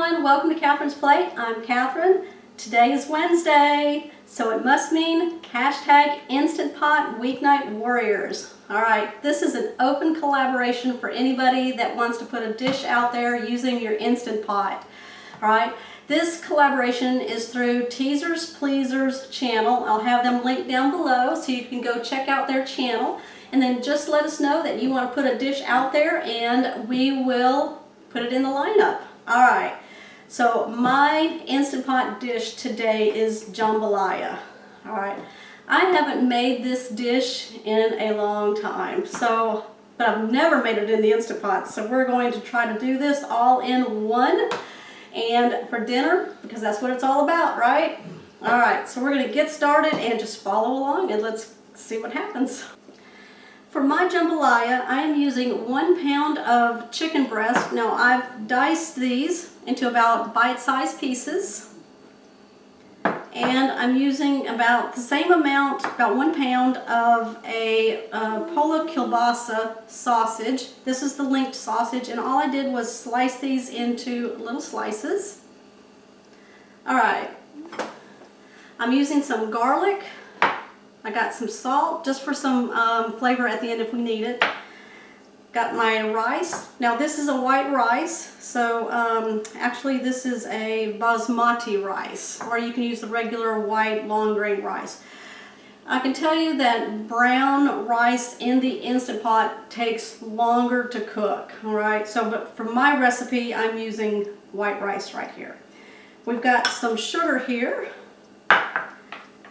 everyone, welcome to Catherine's Plate. I'm Catherine. Today is Wednesday, so it must mean hashtag Instant Pot Weeknight Warriors. Alright, this is an open collaboration for anybody that wants to put a dish out there using your Instant Pot. Alright, this collaboration is through Teasers Pleasers channel. I'll have them linked down below so you can go check out their channel. And then just let us know that you want to put a dish out there and we will put it in the lineup. Alright, so my Instant Pot dish today is jambalaya. Alright, I haven't made this dish in a long time, but I've never made it in the Instant Pot, so we're going to try to do this all in one and for dinner, because that's what it's all about, right? Alright, so we're going to get started and just follow along and let's see what happens. For my jambalaya, I am using 1 pound of chicken breast. Now I've diced these into about bite-sized pieces. And I'm using about the same amount, about 1 pound of a Polo kielbasa sausage. This is the linked sausage, and all I did was slice these into little slices. Alright, I'm using some garlic. I got some salt just for some flavor at the end if we need it. Got my rice. Now this is a white rice, so actually this is a basmati rice, or you can use the regular white long grain rice. I can tell you that brown rice in the Instant Pot takes longer to cook, alright? But for my recipe, I'm using white rice right here. We've got some sugar here.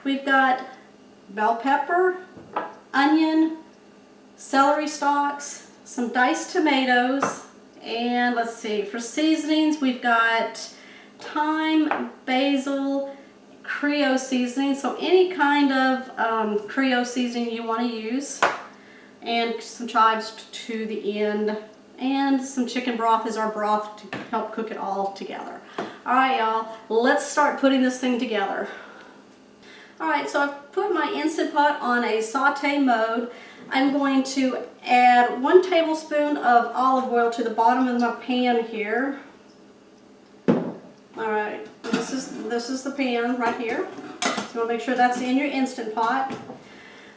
We've got bell pepper, onion, celery stalks, some diced tomatoes, and let's see, for seasonings we've got thyme, basil, Creole seasoning, so any kind of Creole seasoning you want to use, and some chives to the end, and some chicken broth is our broth to help cook it all together. Alright y'all, let's start putting this thing together. Alright, so I've put my Instant Pot on a saute mode. I'm going to add 1 tablespoon of olive oil to the bottom of my pan here. Alright, this is the pan right here. So you want to make sure that's in your Instant Pot.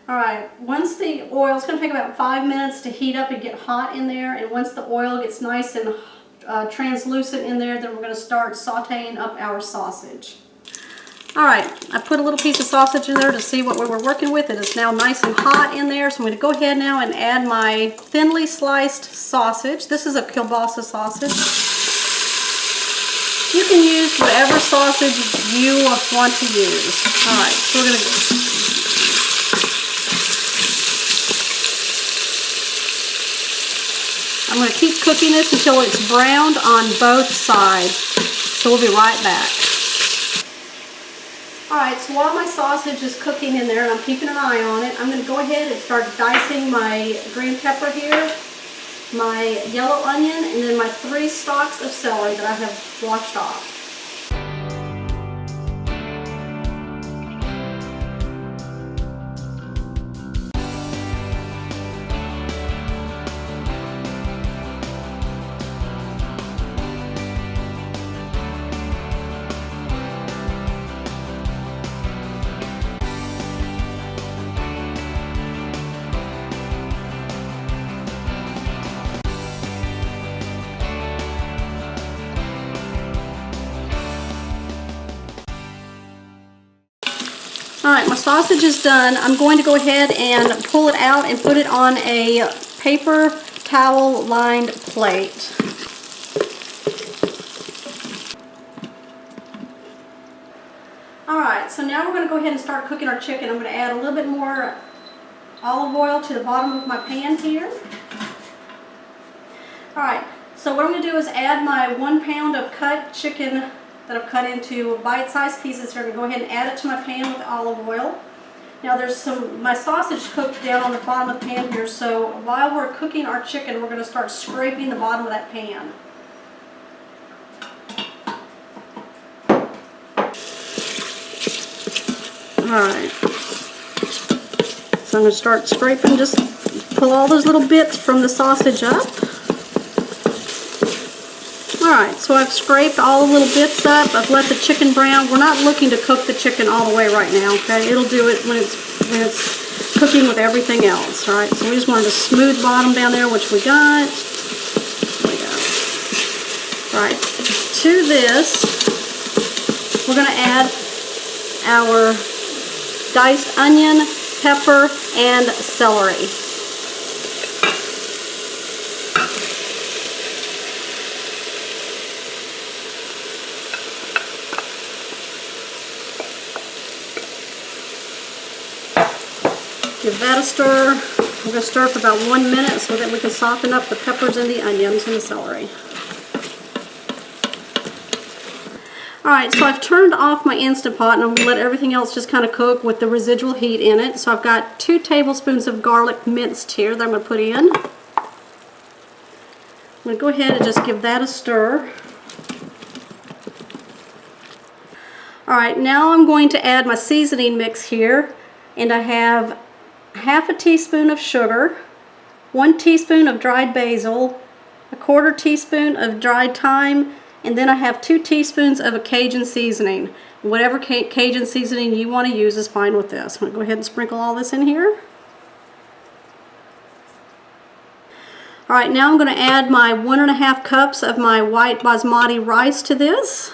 Alright, once the oil, it's going to take about 5 minutes to heat up and get hot in there, and once the oil gets nice and translucent in there, then we're going to start sauteing up our sausage. Alright, I put a little piece of sausage in there to see what we were working with. It is now nice and hot in there, so I'm going to go ahead now and add my thinly sliced sausage. This is a kielbasa sausage. You can use whatever sausage you want to use. Alright, so we're going to... I'm going to keep cooking this until it's browned on both sides. So we'll be right back. Alright, so while my sausage is cooking in there and I'm keeping an eye on it, I'm going to go ahead and start dicing my green pepper here, my yellow onion, and then my 3 stalks of celery that I have washed off. Alright, my sausage is done. I'm going to go ahead and pull it out and put it on a paper towel lined plate. Alright, so now we're going to go ahead and start cooking our chicken. I'm going to add a little bit more olive oil to the bottom of my pan here. Alright, so what I'm going to do is add my 1 pound of cut chicken that I've cut into bite-sized pieces here. I'm going to go ahead and add it to my pan with olive oil. Now there's my sausage cooked down on the bottom of the pan here, so while we're cooking our chicken, we're going to start scraping the bottom of that pan. Alright, so I'm going to start scraping, just pull all those little bits from the sausage up. Alright, so I've scraped all the little bits up. I've let the chicken brown. We're not looking to cook the chicken all the way right now, okay? It'll do it when it's cooking with everything else, alright? So we just wanted a smooth bottom down there, which we got. There we go. Alright, to this, we're going to add our diced onion, pepper, and celery. Give that a stir. We're going to stir for about 1 minute so that we can soften up the peppers and the onions and the celery. Alright, so I've turned off my Instant Pot and I'm going to let everything else just kind of cook with the residual heat in it. So I've got 2 tablespoons of garlic minced here that I'm going to put in. I'm going to go ahead and just give that a stir. Alright, now I'm going to add my seasoning mix here, and I have half a teaspoon of sugar, 1 teaspoon of dried basil, 1/4 teaspoon of dried thyme, and then I have 2 teaspoons of a Cajun seasoning. Whatever Cajun seasoning you want to use is fine with this. I'm going to go ahead and sprinkle all this in here. Alright, now I'm going to add my 1½ cups of my white basmati rice to this.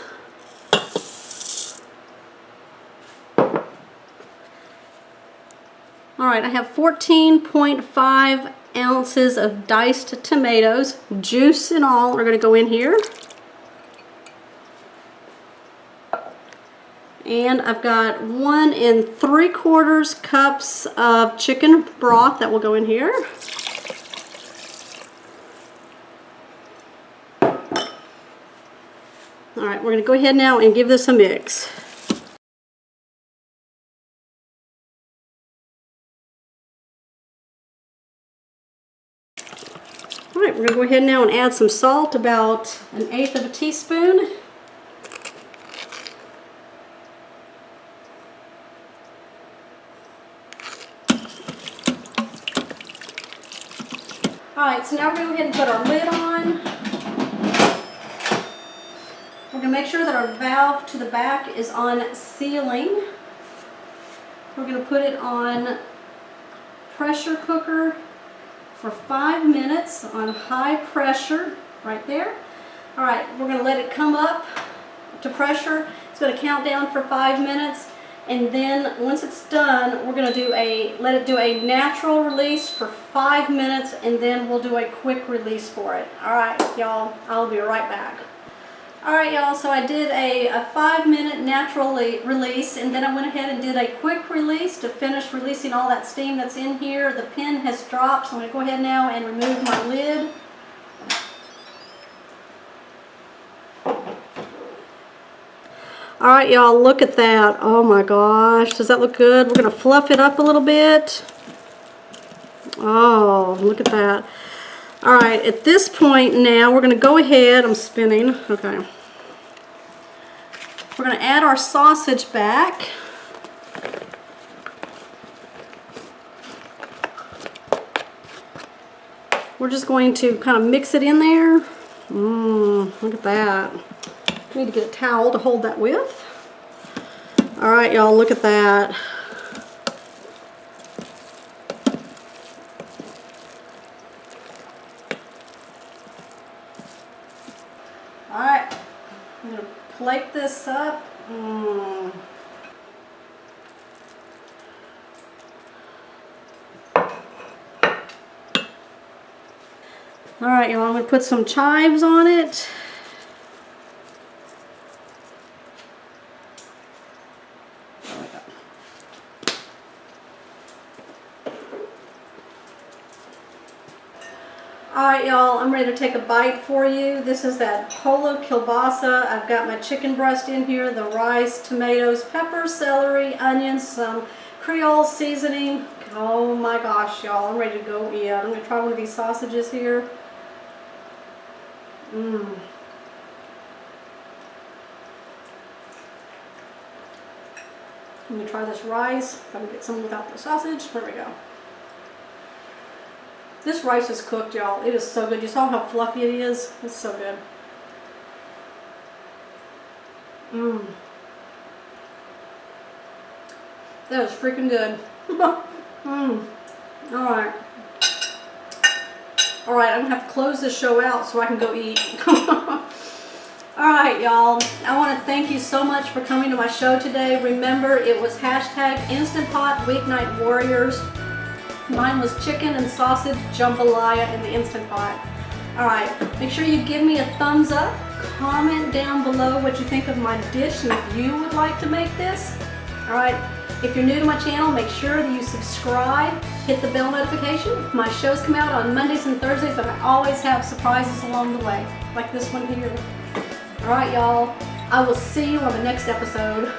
Alright, I have 14.5 ounces of diced tomatoes, juice and all, are going to go in here. And I've got 1 3/4 cups of chicken broth that will go in here. Alright, we're going to go ahead now and give this a mix. Alright, we're going to go ahead now and add some salt, about 1/8 of a teaspoon. Alright, so now we're going to go ahead and put our lid on. We're going to make sure that our valve to the back is on sealing. We're going to put it on pressure cooker for 5 minutes on high pressure, right there. Alright, we're going to let it come up to pressure. It's going to count down for 5 minutes, and then once it's done, we're going to let it do a natural release for 5 minutes, and then we'll do a quick release for it. Alright, y'all, I'll be right back. Alright, y'all, so I did a 5-minute natural release, and then I went ahead and did a quick release to finish releasing all that steam that's in here. The pin has dropped, so I'm going to go ahead now and remove my lid. Alright, y'all, look at that. Oh my gosh, does that look good? We're going to fluff it up a little bit. Oh, look at that. Alright, at this point now, we're going to go ahead, I'm spinning, okay. We're going to add our sausage back. We're just going to kind of mix it in there. Look at that. I need to get a towel to hold that with. Alright, y'all, look at that. Alright, I'm going to plate this up. Alright, y'all, I'm going to put some chives on it. Alright, y'all, I'm ready to take a bite for you. This is that polo kielbasa. I've got my chicken breast in here, the rice, tomatoes, peppers, celery, onions, some Creole seasoning. Oh my gosh, y'all, I'm ready to go eat. I'm going to try one of these sausages here. Let me try this rice. I'm going to get some without the sausage. There we go. This rice is cooked, y'all. It is so good. You saw how fluffy it is? It's so good. Mmm. That was freaking good. Mmm. Alright. Alright, I'm gonna have to close this show out so I can go eat. Alright, y'all. I want to thank you so much for coming to my show today. Remember, it was hashtag Instant Pot Weeknight Warriors. Mine was chicken and sausage jambalaya in the Instant Pot. Alright, make sure you give me a thumbs up. Comment down below what you think of my dish and if you would like to make this. Alright, if you're new to my channel, make sure that you subscribe, hit the bell notification. My shows come out on Mondays and Thursdays, and I always have surprises along the way, like this one here. Alright, y'all, I will see you on the next episode.